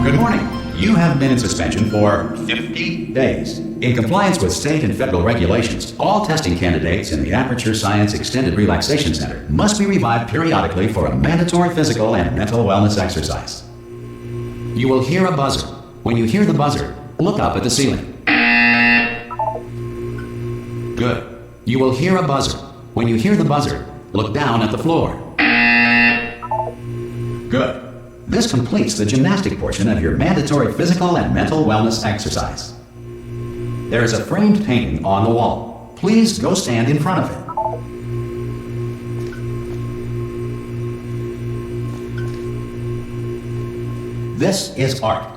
Good morning. You have been in suspension for 50 days. In compliance with state and federal regulations, all testing candidates in the Aperture Science Extended Relaxation Center must be revived periodically for a mandatory physical and mental wellness exercise. You will hear a buzzer. When you hear the buzzer, look up at the ceiling. Good. You will hear a buzzer. When you hear the buzzer, look down at the floor. Good. This completes the gymnastic portion of your mandatory physical and mental wellness exercise. There is a framed painting on the wall. Please go stand in front of it. This is art.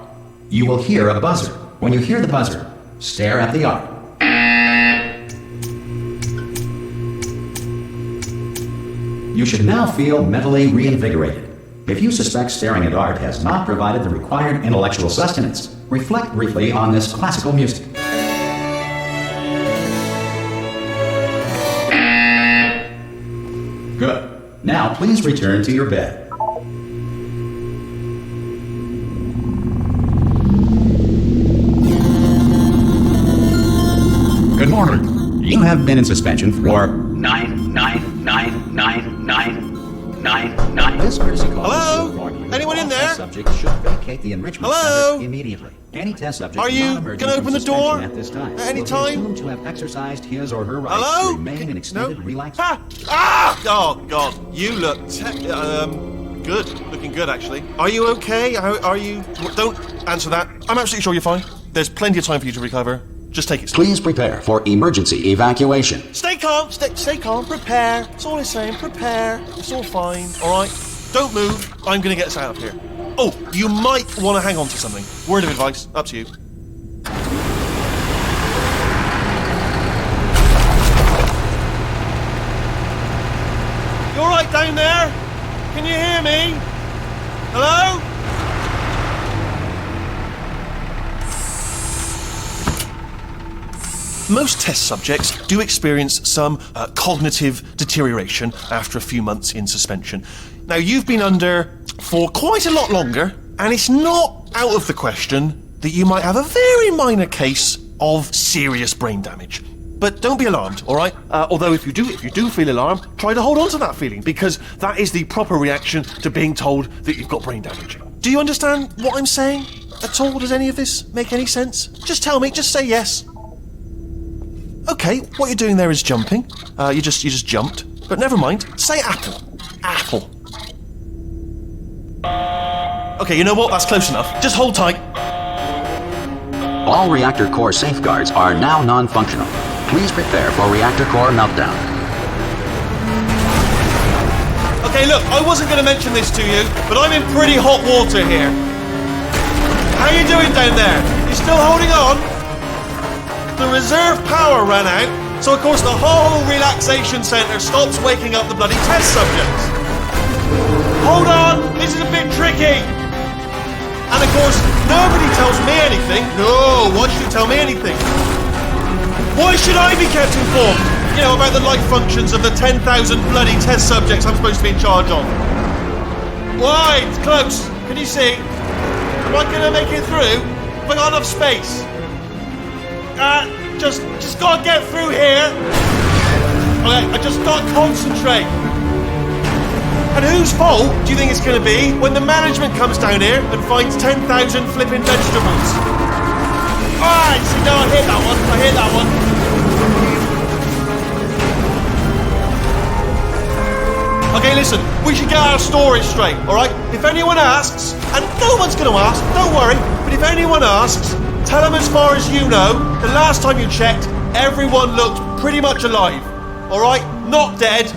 You will hear a buzzer. When you hear the buzzer, stare at the art. You should now feel mentally reinvigorated. If you suspect staring at art has not provided the required intellectual sustenance, reflect briefly on this classical music. Good. Now please return to your bed. Good morning. You have been in suspension for 9999999. This courtesy call. Hello? Anyone in there? Subject should vacate the enrichment center immediately. Any test subject are you going to open the door at this time at any time? Will be assumed to have exercised his or her rights Hello? to remain in extended relaxation. Oh God, you look good. Looking good, actually. Are you okay? Are you? Don't answer that. I'm absolutely sure you're fine. There's plenty of time for you to recover. Just take it slow. Please prepare for emergency evacuation. Stay calm. Stay calm. Prepare. That's all I'm saying. Prepare. It's all fine. All right. Don't move. I'm going to get us out of here. Oh, you might want to hang on to something. Word of advice. Up to you. You all right down there? Can you hear me? Hello? Most test subjects do experience some cognitive deterioration after a few months in suspension. Now, you've been under for quite a lot longer, and it's not out of the question that you might have a very minor case of serious brain damage. But don't be alarmed, all right? Although if you do feel alarmed, try to hold on to that feeling, because that is the proper reaction to being told that you've got brain damage. Do you understand what I'm saying at all? Does any of this make any sense? Just tell me, just say yes. Okay, what you're doing there is jumping. You just jumped. But never mind. Say apple. Apple. Okay, you know what? That's close enough. Just hold tight. All reactor core safeguards are now non-functional. Please prepare for reactor core meltdown. Okay, look, I wasn't going to mention this to you, but I'm in pretty hot water here. How you doing down there? You still holding on? The reserve power ran out, so of course the whole relaxation centre stops waking up the bloody test subjects. Hold on, this is a bit tricky. And of course, nobody tells me anything. No, why should you tell me anything? Why should I be kept informed? You know, about the life functions of the 10,000 bloody test subjects I'm supposed to be in charge of. Why? It's close. Can you see? Am I going to make it through? Have I got enough space? Just gotta get through here. Okay, I just gotta concentrate. And whose fault do you think it's gonna be when the management comes down here and finds 10,000 flipping vegetables? Alright, see, no, I hear that one. Okay, listen, we should get our story straight, alright? If anyone asks, and no one's gonna ask, don't worry, but if anyone asks, tell them as far as you know, the last time you checked, everyone looked pretty much alive. Alright? Not dead.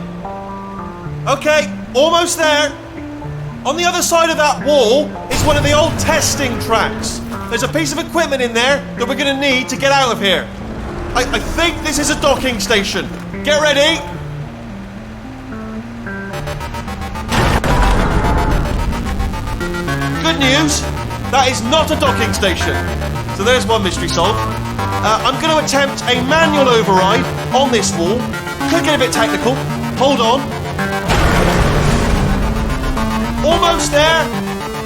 Okay, almost there. On the other side of that wall is one of the old testing tracks. There's a piece of equipment in there that we're going to need to get out of here. I think this is a docking station. Get ready. Good news, that is not a docking station. So there's one mystery solved. I'm going to attempt a manual override on this wall. Could get a bit technical. Hold on. Almost there.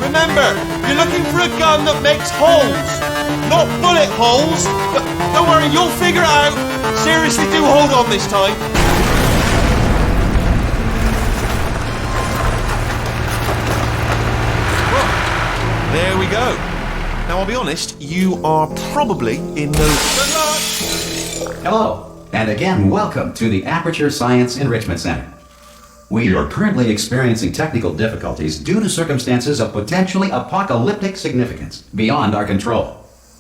Remember, you're looking for a gun that makes holes, not bullet holes. But don't worry, you'll figure it out. Seriously, do hold on this time. Well, there we go. Now, I'll be honest, you are probably in no... Good luck! Hello, and again, welcome to the Aperture Science Enrichment Center. We are currently experiencing technical difficulties due to circumstances of potentially apocalyptic significance beyond our control.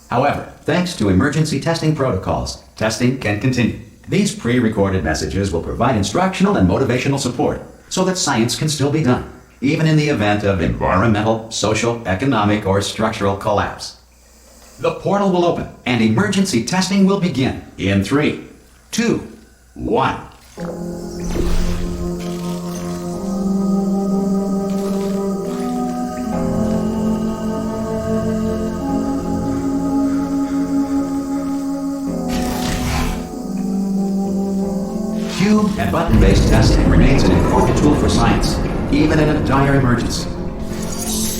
However, thanks to emergency testing protocols, testing can continue. These pre-recorded messages will provide instructional and motivational support so that science can still be done, even in the event of environmental, social, economic, or structural collapse. The portal will open and emergency testing will begin in 3, 2, 1. Cube and button-based testing remains an important tool for science, even in a dire emergency.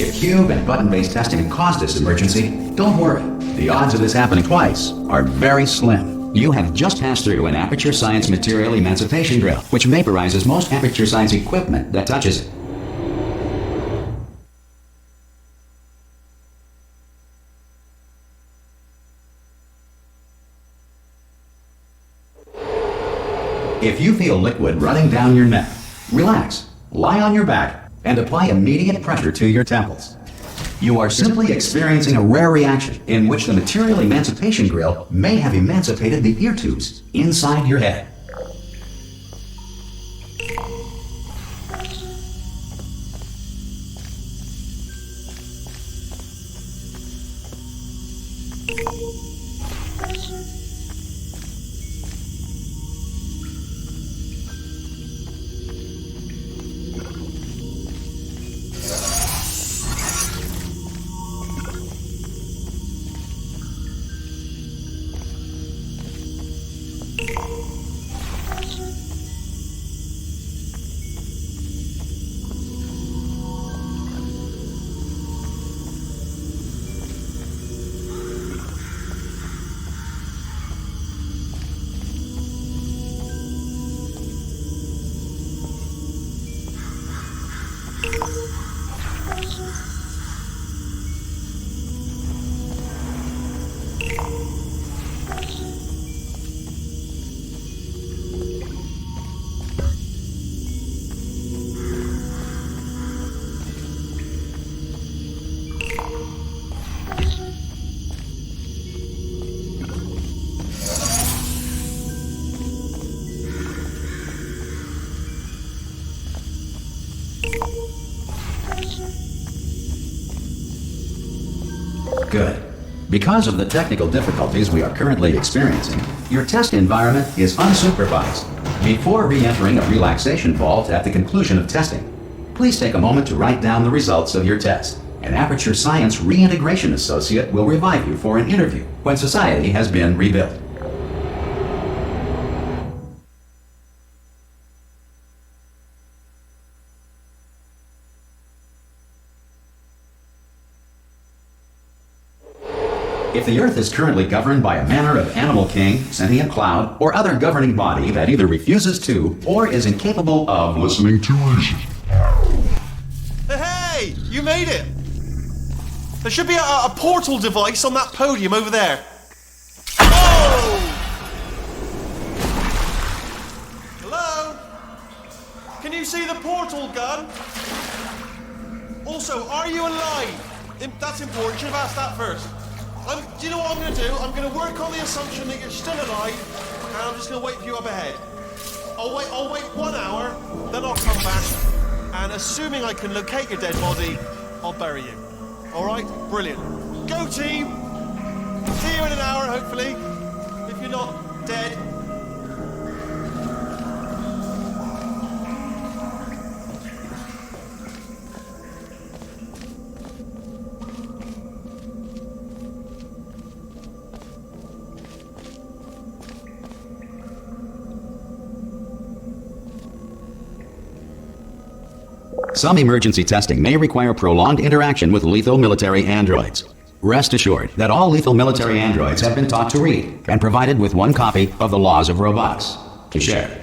If cube and button-based testing caused this emergency, don't worry. The odds of this happening twice are very slim. You have just passed through an Aperture Science material emancipation drill, which vaporizes most Aperture Science equipment that touches it. If you feel liquid running down your neck, relax, lie on your back, and apply immediate pressure to your temples. You are simply experiencing a rare reaction in which the material emancipation grill may have emancipated the ear tubes inside your head. Good. Because of the technical difficulties we are currently experiencing, your test environment is unsupervised. Before re-entering a relaxation vault at the conclusion of testing, please take a moment to write down the results of your test. An Aperture Science Reintegration Associate will revive you for an interview when society has been rebuilt. If the Earth is currently governed by a manner of animal king, sentient cloud, or other governing body that either refuses to or is incapable of listening to reason. Hey, you made it! There should be a portal device on that podium over there. Oh! Hello? Can you see the portal gun? Also, are you alive? That's important. Should have asked that first. Do you know what I'm going to do? I'm going to work on the assumption that you're still alive, and I'm just going to wait for you up ahead. I'll wait 1 hour, then I'll come back, and assuming I can locate your dead body, I'll bury you. All right? Brilliant. Go team! See you in an hour, hopefully, if you're not dead. Some emergency testing may require prolonged interaction with lethal military androids. Rest assured that all lethal military androids have been taught to read and provided with one copy of the Laws of Robotics to share.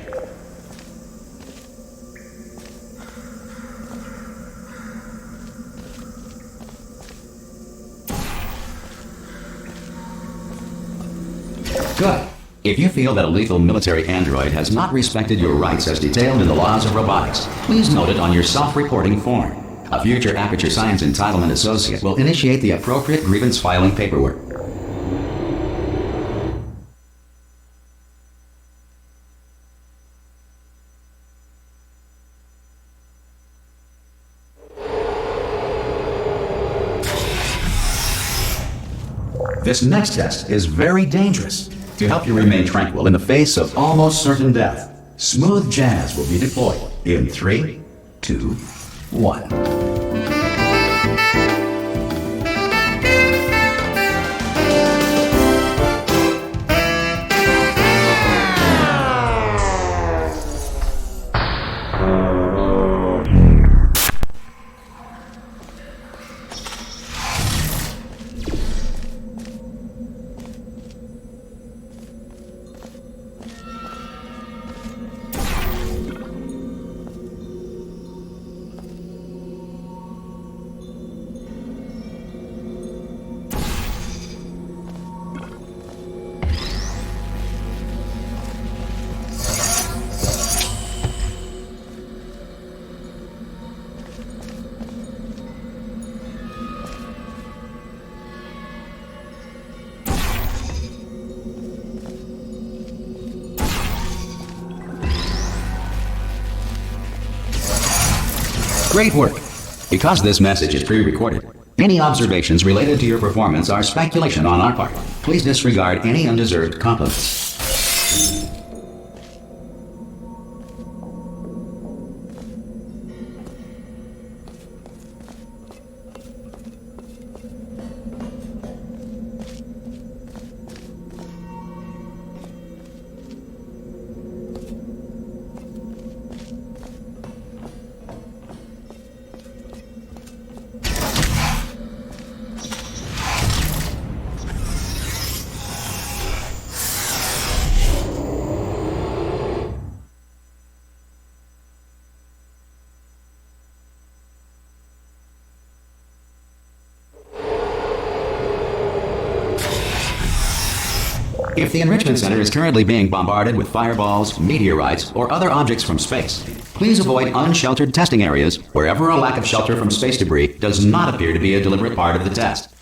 Good. If you feel that a lethal military android has not respected your rights as detailed in the Laws of Robotics, please note it on your self-reporting form. A future Aperture Science Entitlement Associate will initiate the appropriate grievance filing paperwork. This next test is very dangerous. To help you remain tranquil in the face of almost certain death, smooth jazz will be deployed in 3, 2, 1. Great work! Because this message is pre-recorded, any observations related to your performance are speculation on our part. Please disregard any undeserved compliments. If the Enrichment Center is currently being bombarded with fireballs, meteorites, or other objects from space, please avoid unsheltered testing areas wherever a lack of shelter from space debris does not appear to be a deliberate part of the test.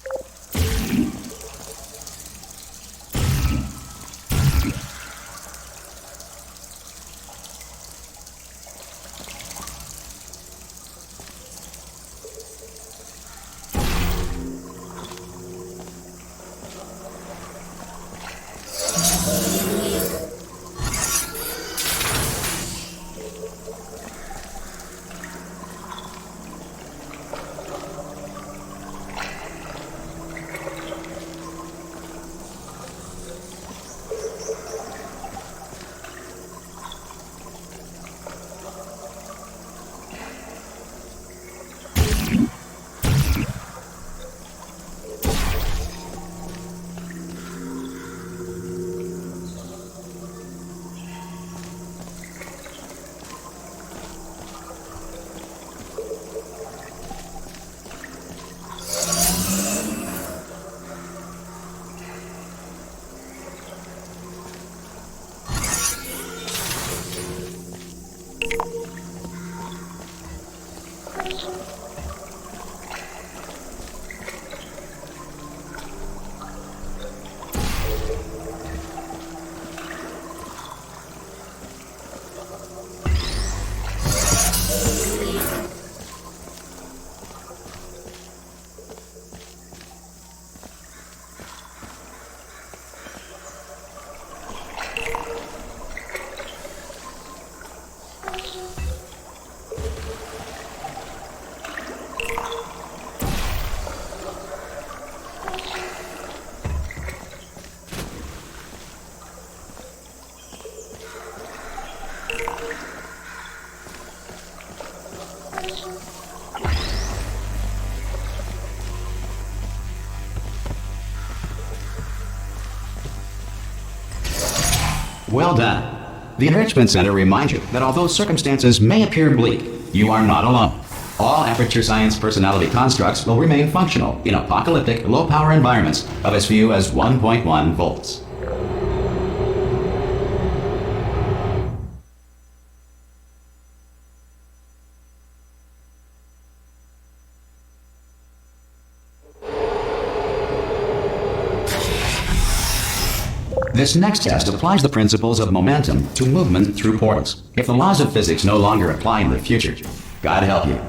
Well done. The Enrichment Center reminds you that although circumstances may appear bleak, you are not alone. All Aperture Science personality constructs will remain functional in apocalyptic, low-power environments of as few as 1.1 volts. This next test applies the principles of momentum to movement through portals. If the laws of physics no longer apply in the future, God help you.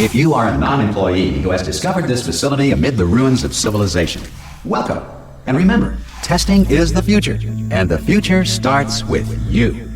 If you are a non-employee who has discovered this facility amid the ruins of civilization, welcome. And remember, testing is the future, and the future starts with you.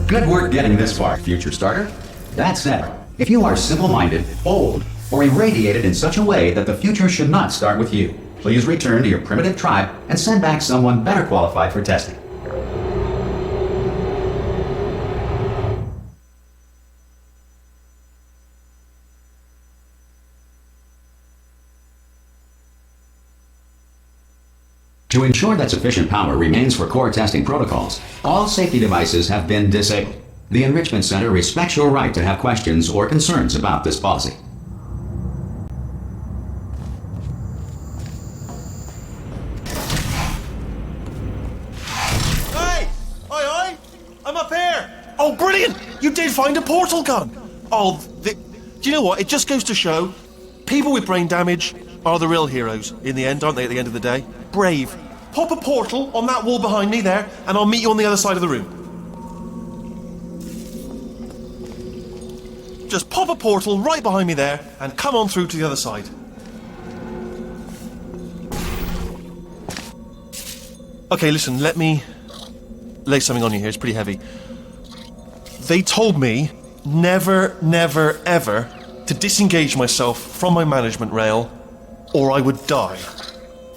Good work getting this far, future starter. That said, if you are simple-minded, old, or irradiated in such a way that the future should not start with you, please return to your primitive tribe and send back someone better qualified for testing. To ensure that sufficient power remains for core testing protocols, all safety devices have been disabled. The Enrichment Center respects your right to have questions or concerns about this policy. Hey! Oi! I'm up here! Oh, brilliant! You did find a portal gun! Oh, do you know what? It just goes to show, people with brain damage are the real heroes in the end, aren't they, at the end of the day? Brave. Pop a portal on that wall behind me there, and I'll meet you on the other side of the room. Just pop a portal right behind me there, and come on through to the other side. Okay, listen, let me lay something on you here. It's pretty heavy. They told me never, never, ever to disengage myself from my management rail or I would die.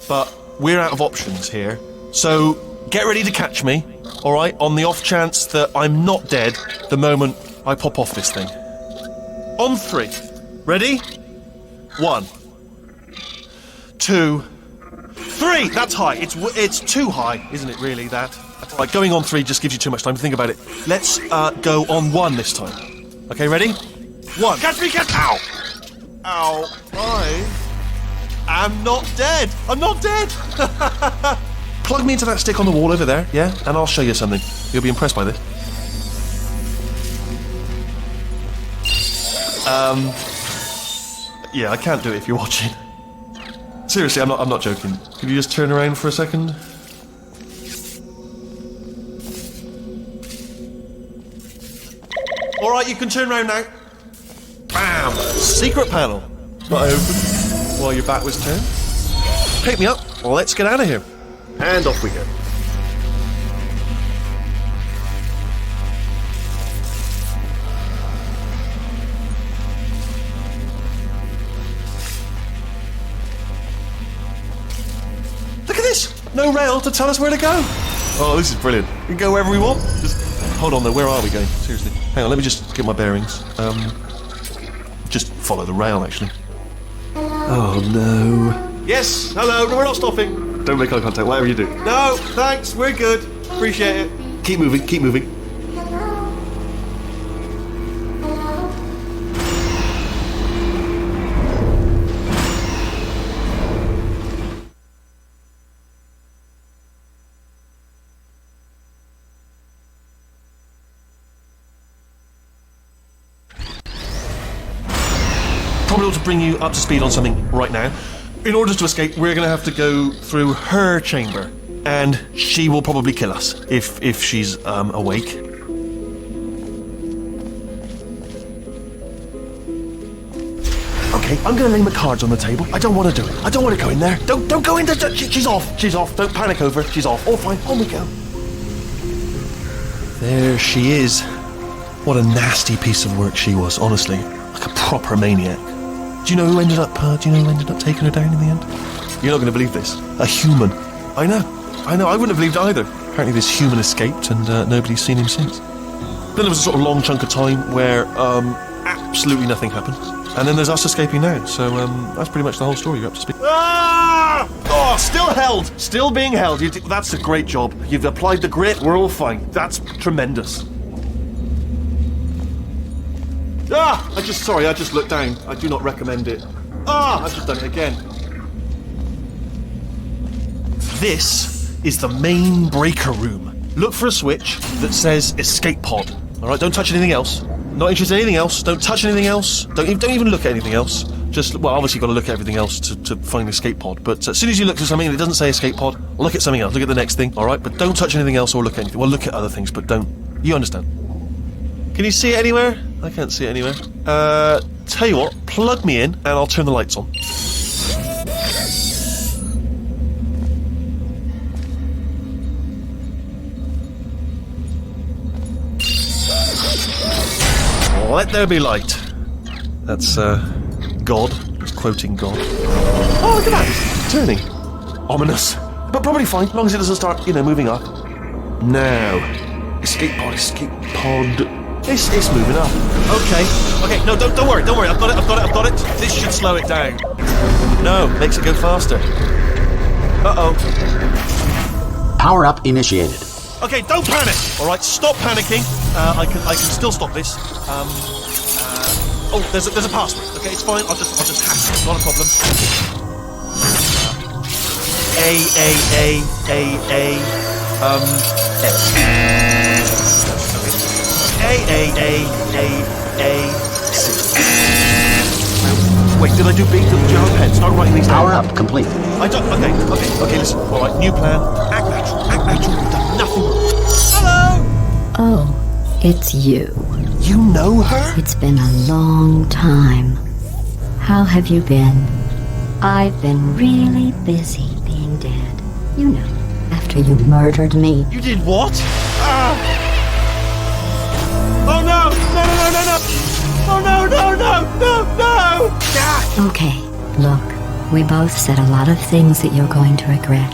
But we're out of options here. So get ready to catch me, all right, on the off chance that I'm not dead the moment I pop off this thing. On 3. Ready? 1, 2, 3! That's high. It's too high, isn't it, really, that? Right, going on 3 just gives you too much time to think about it. Let's go on 1 this time. Okay, ready? 1. Catch me, catch... Ow! Ow. I'm not dead. I'm not dead. Plug me into that stick on the wall over there, yeah? And I'll show you something. You'll be impressed by this. Yeah, I can't do it if you're watching. Seriously, I'm not joking. Could you just turn around for a second? Alright, you can turn around now. Bam! Secret panel. But I opened while your back was turned. Pick me up. Well, let's get out of here. And off we go. Look at this! No rail to tell us where to go. Oh, this is brilliant. We can go wherever we want. Just hold on though, where are we going? Seriously. Hang on, let me just get my bearings. Just follow the rail, actually. Oh no. Yes, hello, no, we're not stopping. Don't make eye contact, whatever you do. No, thanks, we're good. Appreciate it. Keep moving, keep moving. Probably ought to bring you up to speed on something right now. In order to escape, we're going to have to go through her chamber, and she will probably kill us if she's awake. Okay, I'm going to lay my cards on the table. I don't want to do it. I don't want to go in there. Don't go in there. She's off. She's off. Don't panic over. She's off. All fine. On we go. There she is. What a nasty piece of work she was, honestly. Like a proper maniac. Do you know who ended up taking her down in the end? You're not going to believe this. A human. I know. I wouldn't have believed either. Apparently this human escaped and nobody's seen him since. Then there was a sort of long chunk of time where absolutely nothing happened. And then there's us escaping now. So that's pretty much the whole story. You're up to speed. Ah! Oh, still held. Still being held. That's a great job. You've applied the grit. We're all fine. That's tremendous. I just looked down. I do not recommend it. I've just done it again. This is the main breaker room. Look for a switch that says escape pod. Alright, don't touch anything else. Not interested in anything else. Don't touch anything else. Don't even look at anything else. Just, well, obviously you've got to look at everything else to find the escape pod. But as soon as you look for something and it doesn't say escape pod, look at something else. Look at the next thing, alright? But don't touch anything else or look at anything. Well, look at other things, but don't. You understand? Can you see it anywhere? I can't see it anywhere. Tell you what, plug me in and I'll turn the lights on. Let there be light. That's, God. It's quoting God. Oh, look at that! It's turning. Ominous. But probably fine, as long as it doesn't start, moving up. Now. Escape pod. It's moving up. Okay, no, don't worry, I've got it. This should slow it down. No, makes it go faster. Uh-oh. Power up initiated. Okay, don't panic! Alright, stop panicking. I can still stop this. Oh, there's a password. Okay, it's fine, I'll just hack it, not a problem. Wait, did I do B? Jar of pen. Start writing these down. Power up complete. I don't. Okay, listen. All right, new plan. Act natural. Act natural. We've done nothing wrong. Hello! Oh, it's you. You know her? It's been a long time. How have you been? I've been really busy being dead. You know, after you murdered me. You did what? Ah! Oh no! Oh no! Ah! Okay, look, we both said a lot of things that you're going to regret.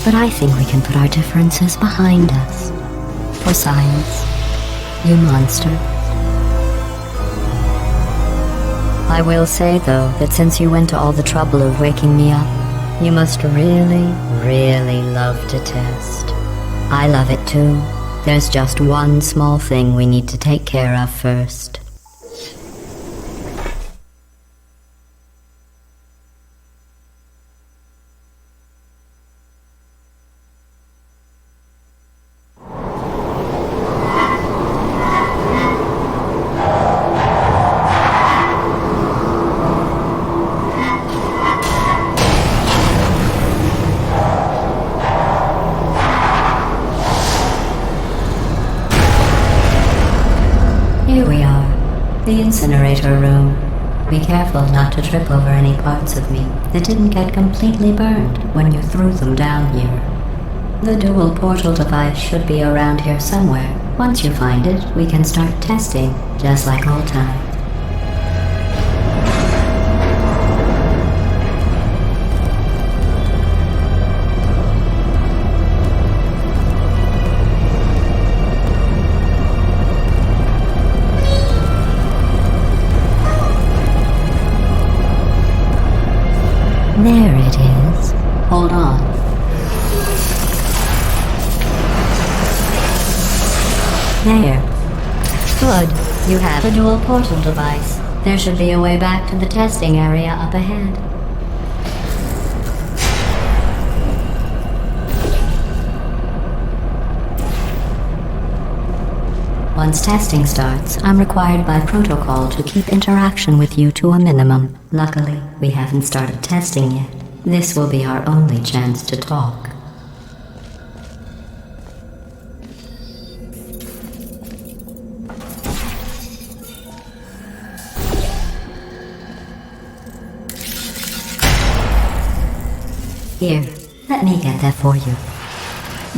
But I think we can put our differences behind us. For science, you monster. I will say, though, that since you went to all the trouble of waking me up, you must really, really love to test. I love it too. There's just one small thing we need to take care of first. Here we are, the incinerator room. Be careful not to trip over any parts of me that didn't get completely burned when you threw them down here. The dual portal device should be around here somewhere. Once you find it, we can start testing, just like old times. There it is. Hold on. There. Good. You have a dual portal device. There should be a way back to the testing area up ahead. Once testing starts, I'm required by protocol to keep interaction with you to a minimum. Luckily, we haven't started testing yet. This will be our only chance to talk. Here, let me get that for you.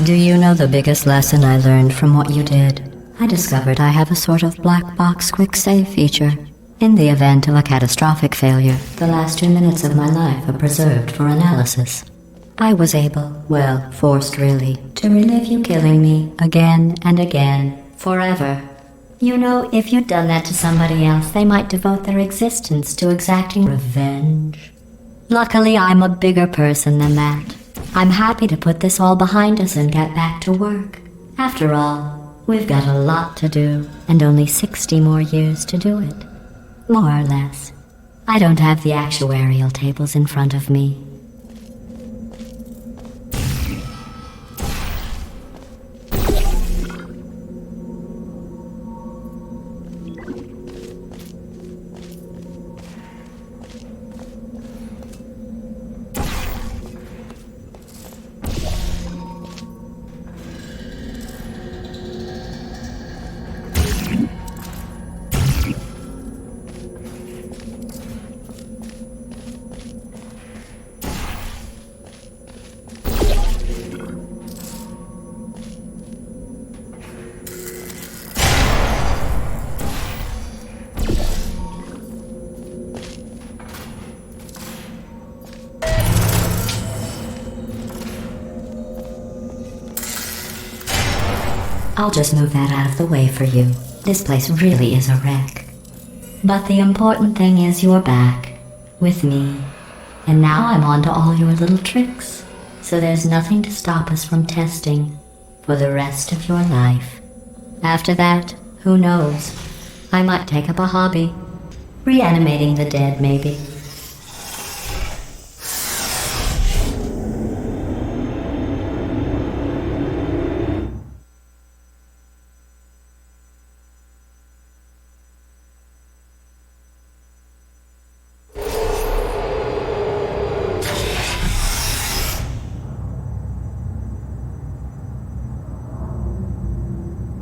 Do you know the biggest lesson I learned from what you did? I discovered I have a sort of black box quick save feature. In the event of a catastrophic failure, the last 2 minutes of my life are preserved for analysis. I was able, well, forced really, to relive you killing me again and again, forever. You know, if you'd done that to somebody else, they might devote their existence to exacting revenge. Luckily, I'm a bigger person than that. I'm happy to put this all behind us and get back to work. After all, we've got a lot to do, and only 60 more years to do it. More or less. I don't have the actuarial tables in front of me. I'll just move that out of the way for you. This place really is a wreck. But the important thing is you're back, with me. And now I'm on to all your little tricks. So there's nothing to stop us from testing for the rest of your life. After that, who knows? I might take up a hobby. Reanimating the dead, maybe.